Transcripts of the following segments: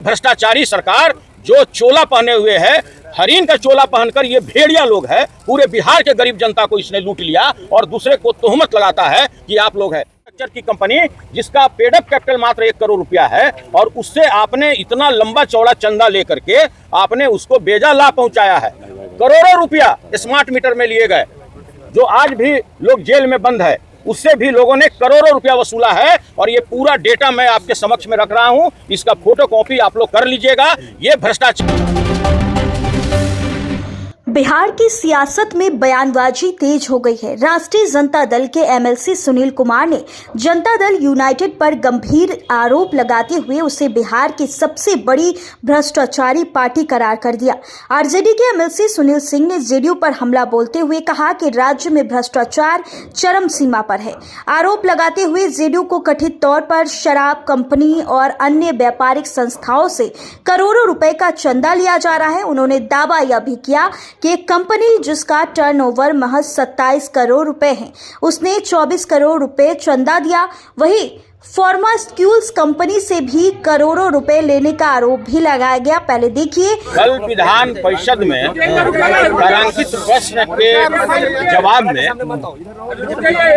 भ्रष्टाचारी सरकार जो चोला पहने हुए है, हरिन का चोला पहनकर ये भेड़िया लोग है, पूरे बिहार के गरीब जनता को इसने लूट लिया और दूसरे को तोहमत लगाता है कि आप लोग है की कंपनी जिसका पेडअप कैपिटल मात्र 1 करोड़ रुपया है और उससे आपने इतना लंबा चौड़ा चंदा लेकर के आपने उसको बेजा लाभ पहुंचाया है। करोड़ों रुपया स्मार्ट मीटर में लिए गए, जो आज भी लोग जेल में बंद है, उससे भी लोगों ने करोड़ों रुपया वसूला है। और ये पूरा डेटा मैं आपके समक्ष में रख रहा हूं, इसका फोटो कॉपी आप लोग कर लीजिएगा। ये भ्रष्टाचार बिहार की सियासत में बयानबाजी तेज हो गई है। राष्ट्रीय जनता दल के एमएलसी सुनील कुमार ने जनता दल यूनाइटेड पर गंभीर आरोप लगाते हुए उसे बिहार की सबसे बड़ी भ्रष्टाचारी पार्टी करार कर दिया। आरजेडी के एमएलसी सुनील सिंह ने जेडीयू पर हमला बोलते हुए कहा कि राज्य में भ्रष्टाचार चरम सीमा पर है। आरोप लगाते हुए जेडीयू को कथित तौर पर शराब कंपनी और अन्य व्यापारिक संस्थाओं से करोड़ों रुपए का चंदा लिया जा रहा है। उन्होंने दावा यह भी किया कि एक कंपनी जिसका टर्नओवर महज 27 करोड़ रुपए है, उसने 24 करोड़ रुपए चंदा दिया। वही फार्मास्यूटिकल्स कंपनी से भी करोड़ों रुपए लेने का आरोप भी लगाया गया। पहले देखिए। कल विधान परिषद में तारांकित प्रश्न के जवाब में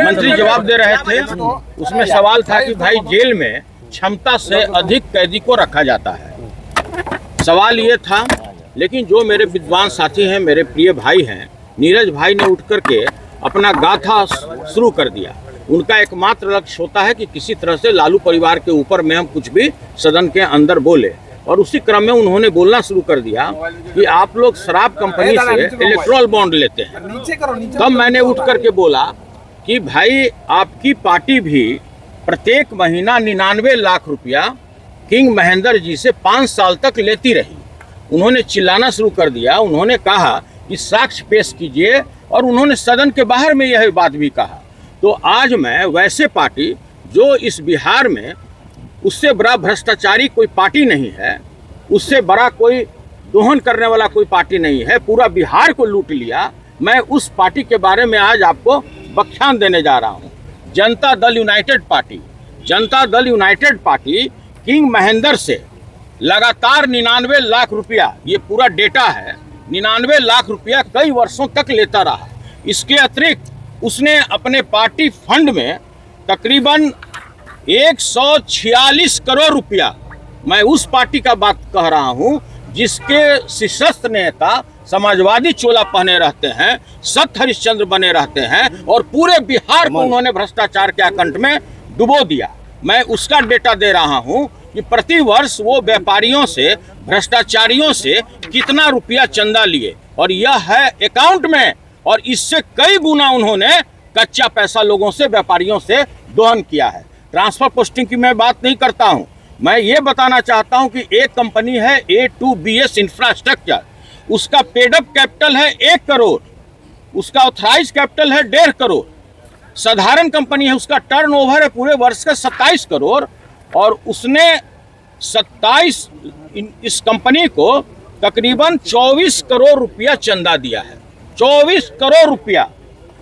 मंत्री जवाब दे रहे थे। उसमें सवाल था कि भाई जेल में क्षमता से अधिक कैदी को रखा जाता है। सवाल ये था, लेकिन जो मेरे विद्वान साथी हैं, मेरे प्रिय भाई हैं, नीरज भाई ने उठ करके अपना गाथा शुरू कर दिया। उनका एकमात्र लक्ष्य होता है कि किसी तरह से लालू परिवार के ऊपर में हम कुछ भी सदन के अंदर बोले, और उसी क्रम में उन्होंने बोलना शुरू कर दिया कि आप लोग शराब कंपनी से इलेक्ट्रल बॉन्ड लेते हैं। तब मैंने उठ करके बोला कि भाई आपकी पार्टी भी प्रत्येक महीना 99 लाख रुपया किंग महेंद्र जी से 5 साल तक लेती रही। उन्होंने चिल्लाना शुरू कर दिया। उन्होंने कहा कि साक्ष्य पेश कीजिए, और उन्होंने सदन के बाहर में यह बात भी कहा। तो आज मैं वैसे पार्टी जो इस बिहार में उससे बड़ा भ्रष्टाचारी कोई पार्टी नहीं है, उससे बड़ा कोई दोहन करने वाला कोई पार्टी नहीं है, पूरा बिहार को लूट लिया, मैं उस पार्टी के बारे में आज आपको व्याख्यान देने जा रहा हूँ। Janata Dal United party, Janata Dal United party king Mahendra से लगातार 99 लाख रुपया, ये पूरा डेटा है, 99 लाख रुपया कई वर्षों तक लेता रहा। इसके अतिरिक्त उसने अपने पार्टी फंड में तकरीबन 146 करोड़ रुपया, मैं उस पार्टी का बात कह रहा हूं जिसके शीर्षस्थ नेता समाजवादी चोला पहने रहते हैं, सत हरिश्चंद्र बने रहते हैं, और पूरे बिहार को उन्होंने भ्रष्टाचार के आकंठ में डुबो दिया। मैं उसका डेटा दे रहा हूं कि प्रति वर्ष वो व्यापारियों से, भ्रष्टाचारियों से कितना रुपया चंदा लिए, और यह है अकाउंट में, और इससे कई गुना उन्होंने कच्चा पैसा लोगों से, व्यापारियों से दोहन किया है। ट्रांसफर पोस्टिंग की मैं बात नहीं करता हूं, मैं ये बताना चाहता हूं कि एक कंपनी है A2BS इंफ्रास्ट्रक्चर, उसका पेडअप कैपिटल है 1 करोड़, उसका ऑथराइज कैपिटल है 1.5 करोड़। साधारण कंपनी है, उसका टर्नओवर है पूरे वर्ष का 27 करोड़, और उसने 27 इस कंपनी को तकरीबन 24 करोड़ रुपया चंदा दिया है। 24 करोड़ रुपया।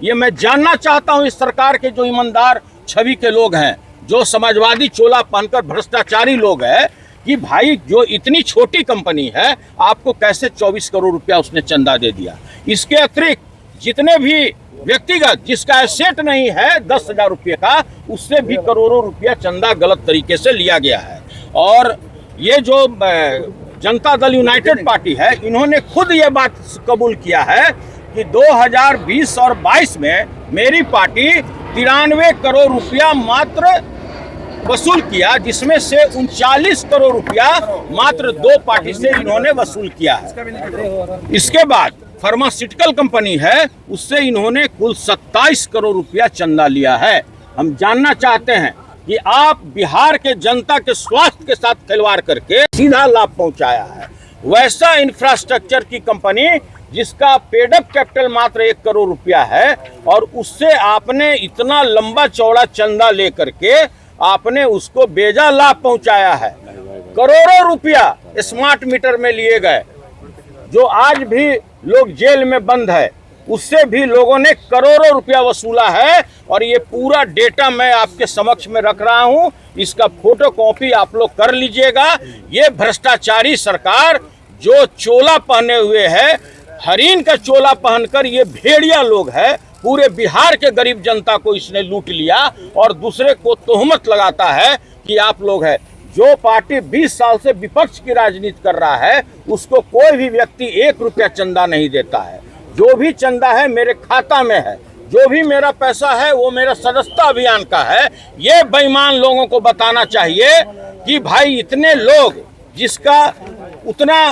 ये मैं जानना चाहता हूं इस सरकार के जो ईमानदार छवि के लोग हैं, जो समाजवादी चोला पहनकर भ्रष्टाचारी लोग हैं, कि भाई जो इतनी छोटी कंपनी है आपको कैसे 24 करोड़ रुपया उसने चंदा दे दिया। इसके अतिरिक्त जितने भी व्यक्तिगत जिसका एसेट नहीं है 10,000 रुपये का, उससे भी करोड़ों रुपया चंदा गलत तरीके से लिया गया है। और ये जो जनता दल यूनाइटेड पार्टी है, इन्होंने खुद ये बात कबूल किया है कि 2020 और 22 में मेरी पार्टी 93 करोड़ रुपया मात्र वसूल किया, जिसमें से 39 करोड़ रुपया मात्र 2 पार्टी से इन्होंने वसूल किया है। इसके बाद फार्मास्यूटिकल कंपनी है, उससे इन्होंने कुल 27 करोड़ रुपया चंदा लिया है। हम जानना चाहते हैं कि आप बिहार के जनता के स्वास्थ्य के साथ खिलवाड़ करके सीधा लाभ पहुंचाया है। वैसा इंफ्रास्ट्रक्चर की कंपनी जिसका पेडअप कैपिटल मात्र 1 करोड़ रुपया है, और उससे आपने इतना लंबा चौड़ा चंदा लेकर के आपने उसको बेजा लाभ पहुंचाया है। करोड़ों रुपया स्मार्ट मीटर में लिए गए, जो आज भी लोग जेल में बंद है, उससे भी लोगों ने करोड़ों रुपया वसूला है। और ये पूरा डेटा मैं आपके समक्ष में रख रहा हूं, इसका फोटो कॉपी आप लोग कर लीजिएगा। ये भ्रष्टाचारी सरकार जो चोला पहने हुए है, हरिन का चोला पहनकर ये भेड़िया लोग है, पूरे बिहार के गरीब जनता को इसने लूट लिया और दूसरे को तोहमत लगाता है कि आप लोग है। जो पार्टी 20 साल से विपक्ष की राजनीति कर रहा है उसको कोई भी व्यक्ति 1 रुपया चंदा नहीं देता है। जो भी चंदा है मेरे खाता में है, जो भी मेरा पैसा है वो मेरा सदस्यता अभियान का है। ये बेईमान लोगों को बताना चाहिए कि भाई इतने लोग जिसका उतना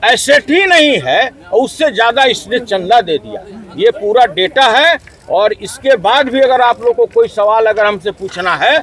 एसेट ही नहीं है और उससे ज्यादा इसने चंदा दे दिया। ये पूरा डेटा है और इसके बाद भी अगर आप लोग को कोई सवाल अगर हमसे पूछना है